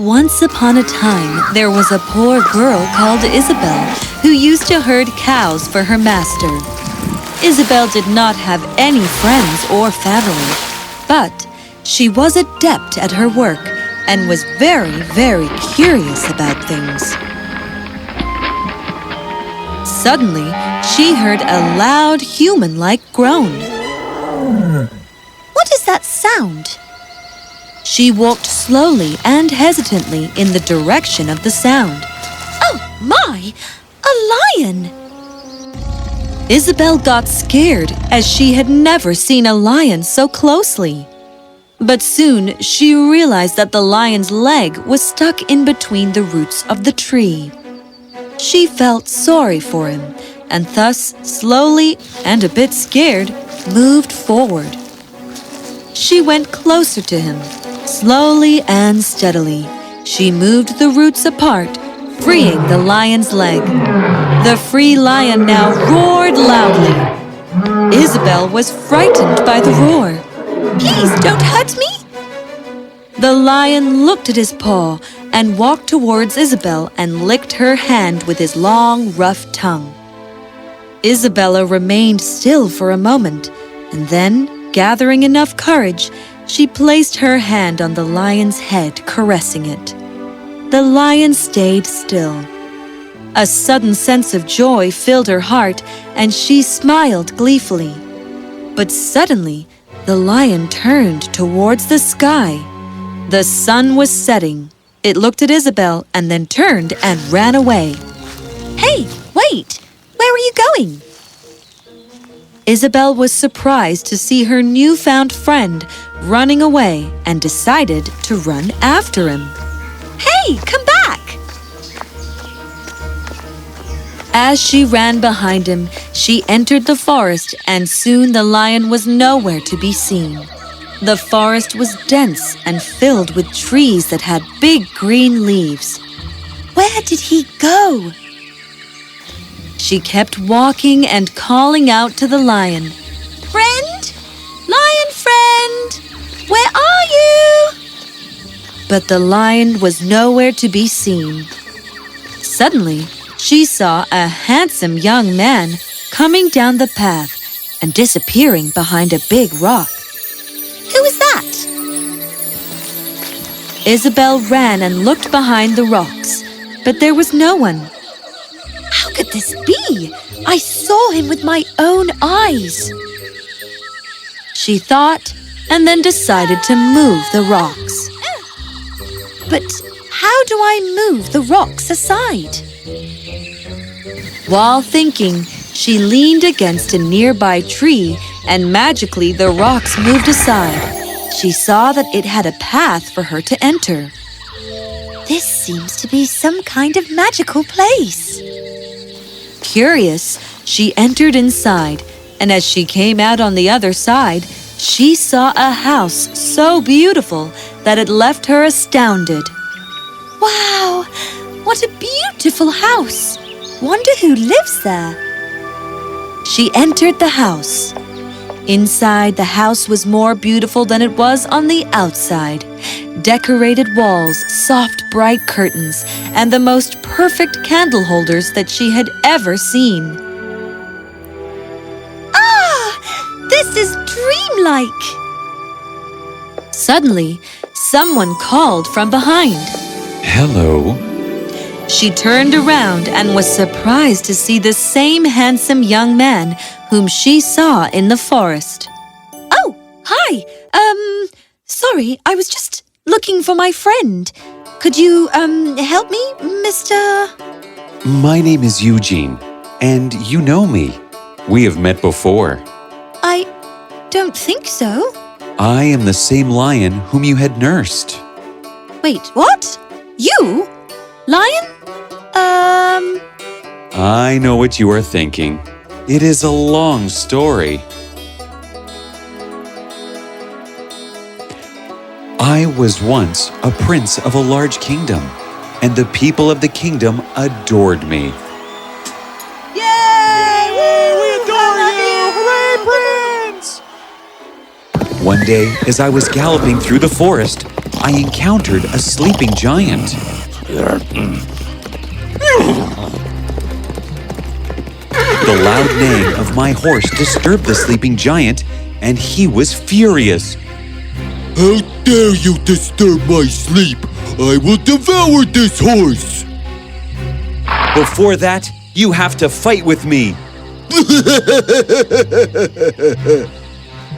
Once upon a time, there was a poor girl called Isabelle who used to herd cows for her master. Isabelle did not have any friends or family, but she was adept at her work and was very, very curious about things. Suddenly, she heard a loud human-like groan. What is that sound? She walked slowly and hesitantly in the direction of the sound. Oh my! A lion! Isabelle got scared as she had never seen a lion so closely. But soon she realized that the lion's leg was stuck in between the roots of the tree. She felt sorry for him and thus slowly and a bit scared moved forward. She went closer to him. Slowly and steadily, she moved the roots apart, freeing the lion's leg. The free lion now roared loudly. Isabelle was frightened by the roar. Please don't hurt me! The lion looked at his paw and walked towards Isabelle and licked her hand with his long, rough tongue. Isabella remained still for a moment, and then, gathering enough courage, she placed her hand on the lion's head, caressing it. The lion stayed still. A sudden sense of joy filled her heart, and she smiled gleefully. But suddenly, the lion turned towards the sky. The sun was setting. It looked at Isabelle and then turned and ran away. Hey, wait! Where are you going? Isabelle was surprised to see her newfound friend running away and decided to run after him. Hey, come back! As she ran behind him, she entered the forest and soon the lion was nowhere to be seen. The forest was dense and filled with trees that had big green leaves. Where did he go? She kept walking and calling out to the lion. Friend! Lion friend! Where are you? But the lion was nowhere to be seen. Suddenly, she saw a handsome young man coming down the path and disappearing behind a big rock. Who is that? Isabelle ran and looked behind the rocks, but there was no one. How could this be? I saw him with my own eyes. She thought and then decided to move the rocks. But how do I move the rocks aside? While thinking, she leaned against a nearby tree and magically the rocks moved aside. She saw that it had a path for her to enter. This seems to be some kind of magical place. Curious, she entered inside, and as she came out on the other side, she saw a house so beautiful that it left her astounded. Wow! What a beautiful house! Wonder who lives there? She entered the house. Inside, the house was more beautiful than it was on the outside. Decorated walls, soft bright curtains, and the most perfect candle holders that she had ever seen. Ah! This is dreamlike! Suddenly, someone called from behind. Hello. She turned around and was surprised to see the same handsome young man whom she saw in the forest. Oh, hi! Sorry, I was just looking for my friend. Could you, help me, Mr.? My name is Eugene, and you know me. We have met before. I don't think so. I am the same lion whom you had nursed. Wait, what? You? Lion? I know what you are thinking. It is a long story. I was once a prince of a large kingdom, and the people of the kingdom adored me. Yay! We adore you! Hooray, Prince! One day, as I was galloping through the forest, I encountered a sleeping giant. The loud neighing of my horse disturbed the sleeping giant, and he was furious. How dare you disturb my sleep! I will devour this horse! Before that, you have to fight with me.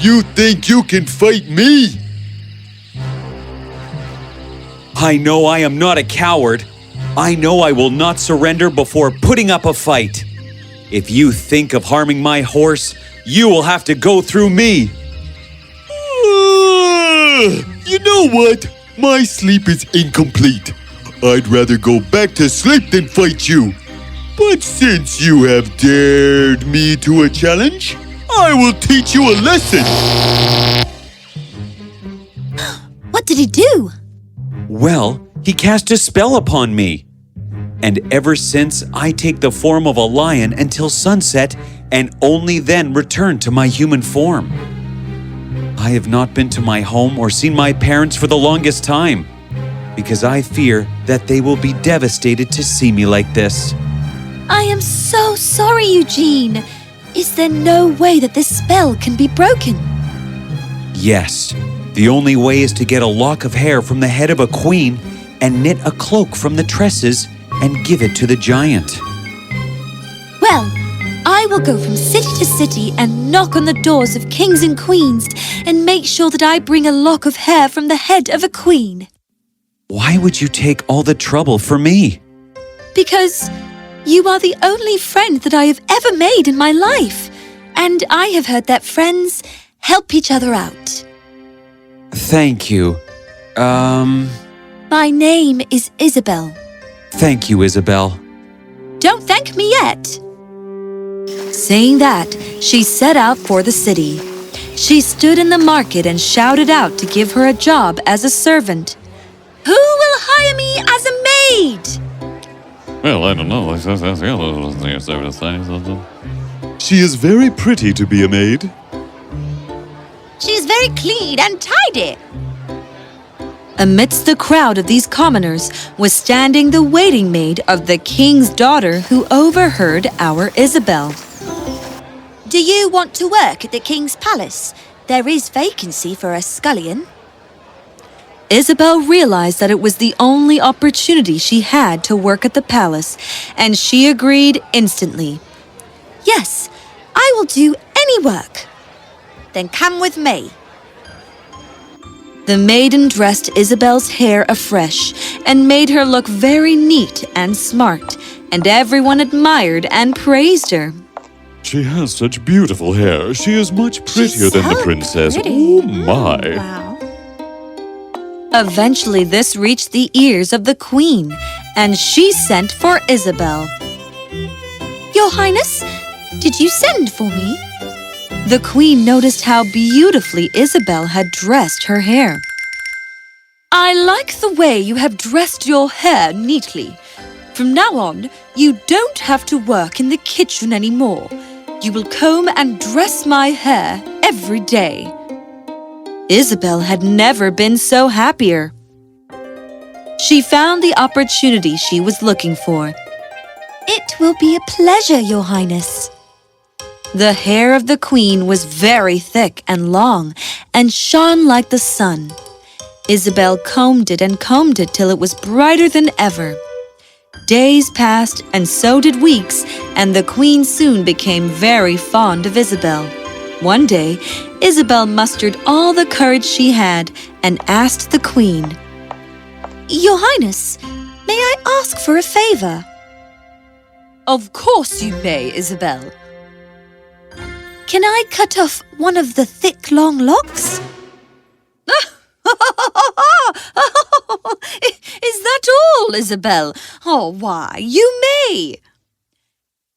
You think you can fight me? I know I am not a coward. I know I will not surrender before putting up a fight. If you think of harming my horse, you will have to go through me. You know what? My sleep is incomplete. I'd rather go back to sleep than fight you. But since you have dared me to a challenge, I will teach you a lesson. What did he do? Well, he cast a spell upon me. And ever since, I take the form of a lion until sunset and only then return to my human form. I have not been to my home or seen my parents for the longest time because I fear that they will be devastated to see me like this. I am so sorry, Eugene. Is there no way that this spell can be broken? Yes, the only way is to get a lock of hair from the head of a queen and knit a cloak from the tresses and give it to the giant. Well, I will go from city to city and knock on the doors of kings and queens and make sure that I bring a lock of hair from the head of a queen. Why would you take all the trouble for me? Because you are the only friend that I have ever made in my life. And I have heard that friends help each other out. Thank you. My name is Isabelle. Thank you, Isabelle. Don't thank me yet. Saying that, she set out for the city. She stood in the market and shouted out to give her a job as a servant. Who will hire me as a maid? Well, I don't know. She is very pretty to be a maid. She is very clean and tidy. Amidst the crowd of these commoners was standing the waiting maid of the king's daughter who overheard our Isabelle. Do you want to work at the king's palace? There is vacancy for a scullion. Isabelle realized that it was the only opportunity she had to work at the palace, and she agreed instantly. Yes, I will do any work. Then come with me. The maiden dressed Isabelle's hair afresh and made her look very neat and smart, and everyone admired and praised her. She has such beautiful hair. She is much prettier than the princess. Pretty. Oh my. Wow. Eventually, this reached the ears of the queen, and she sent for Isabelle. Your Highness, did you send for me? The queen noticed how beautifully Isabelle had dressed her hair. I like the way you have dressed your hair neatly. From now on, you don't have to work in the kitchen anymore. You will comb and dress my hair every day. Isabelle had never been so happier. She found the opportunity she was looking for. It will be a pleasure, Your Highness. The hair of the queen was very thick and long and shone like the sun. Isabelle combed it till it was brighter than ever. Days passed and so did weeks, and the queen soon became very fond of Isabelle. One day, Isabelle mustered all the courage she had and asked the queen, Your Highness, may I ask for a favor? Of course you may, Isabelle. Can I cut off one of the thick, long locks? Is that all, Isabelle? Oh, why, you may.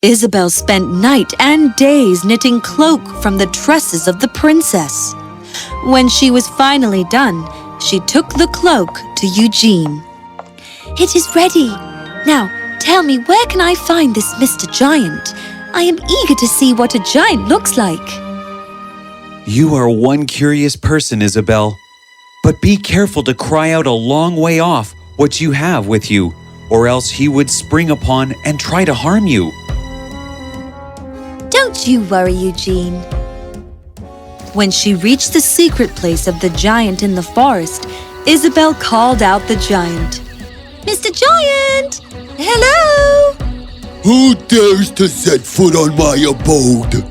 Isabelle spent night and days knitting cloak from the tresses of the princess. When she was finally done, she took the cloak to Eugene. It is ready. Now, tell me, where can I find this Mr. Giant? I am eager to see what a giant looks like. You are one curious person, Isabelle. But be careful to cry out a long way off what you have with you, or else he would spring upon and try to harm you. Don't you worry, Eugene. When she reached the secret place of the giant in the forest, Isabelle called out the giant. Mr. Giant! Hello! Who dares to set foot on my abode?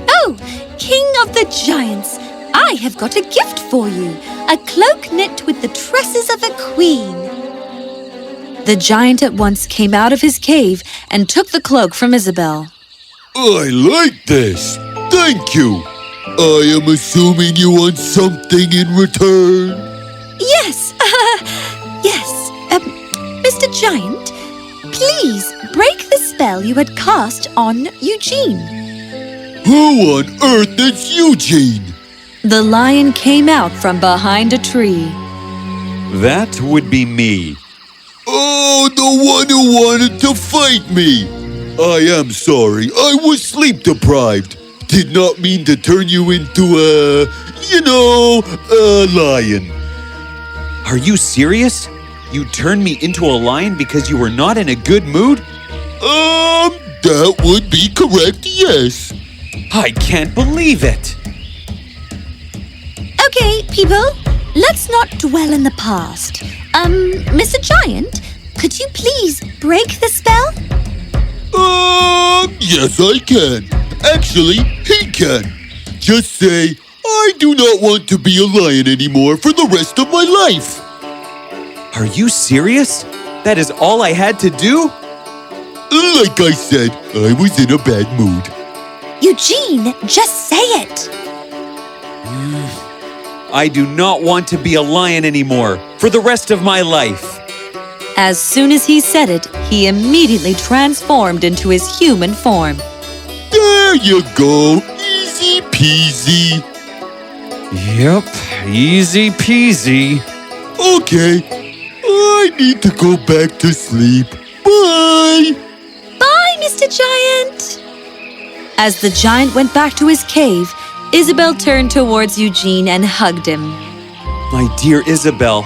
Oh, King of the Giants, I have got a gift for you. A cloak knit with the tresses of a queen. The giant at once came out of his cave and took the cloak from Isabelle. I like this. Thank you. I am assuming you want something in return. Yes, yes. Mr. Giant, please break the spell you had cast on Eugene. Who on earth is Eugene? The lion came out from behind a tree. That would be me. Oh, the one who wanted to fight me. I am sorry. I was sleep deprived. Did not mean to turn you into a lion. Are you serious? You turned me into a lion because you were not in a good mood? That would be correct, yes. I can't believe it. Okay, people, let's not dwell in the past. Mr. Giant, could you please break the spell? Yes, I can. Actually, he can. Just say, I do not want to be a lion anymore for the rest of my life. Are you serious? That is all I had to do? Like I said, I was in a bad mood. Eugene, just say it. I do not want to be a lion anymore for the rest of my life. As soon as he said it, he immediately transformed into his human form. There you go. Easy peasy. Yep, easy peasy. Okay, I need to go back to sleep. Bye. Bye, Mr. Giant. As the giant went back to his cave, Isabelle turned towards Eugene and hugged him. My dear Isabelle,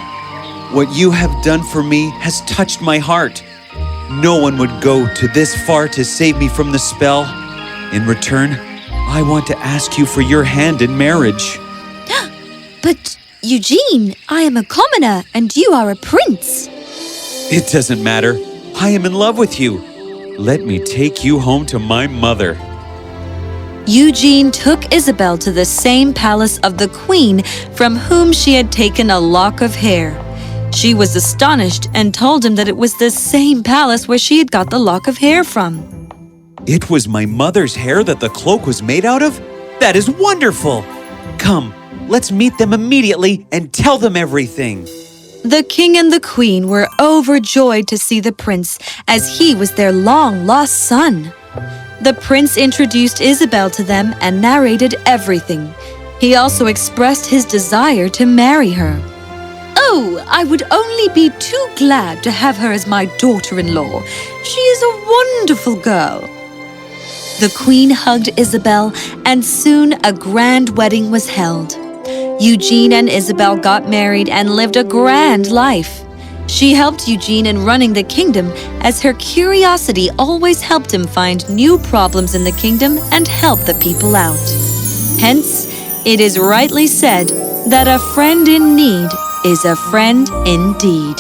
what you have done for me has touched my heart. No one would go to this far to save me from the spell. In return, I want to ask you for your hand in marriage. But, Eugene, I am a commoner and you are a prince. It doesn't matter. I am in love with you. Let me take you home to my mother. Eugene took Isabelle to the same palace of the queen from whom she had taken a lock of hair. She was astonished and told him that it was the same palace where she had got the lock of hair from. It was my mother's hair that the cloak was made out of? That is wonderful! Come, let's meet them immediately and tell them everything. The king and the queen were overjoyed to see the prince, as he was their long-lost son. The prince introduced Isabelle to them and narrated everything. He also expressed his desire to marry her. Oh, I would only be too glad to have her as my daughter-in-law. She is a wonderful girl. The queen hugged Isabelle, and soon a grand wedding was held. Eugene and Isabelle got married and lived a grand life. She helped Eugene in running the kingdom, as her curiosity always helped him find new problems in the kingdom and help the people out. Hence, it is rightly said that a friend in need is a friend indeed.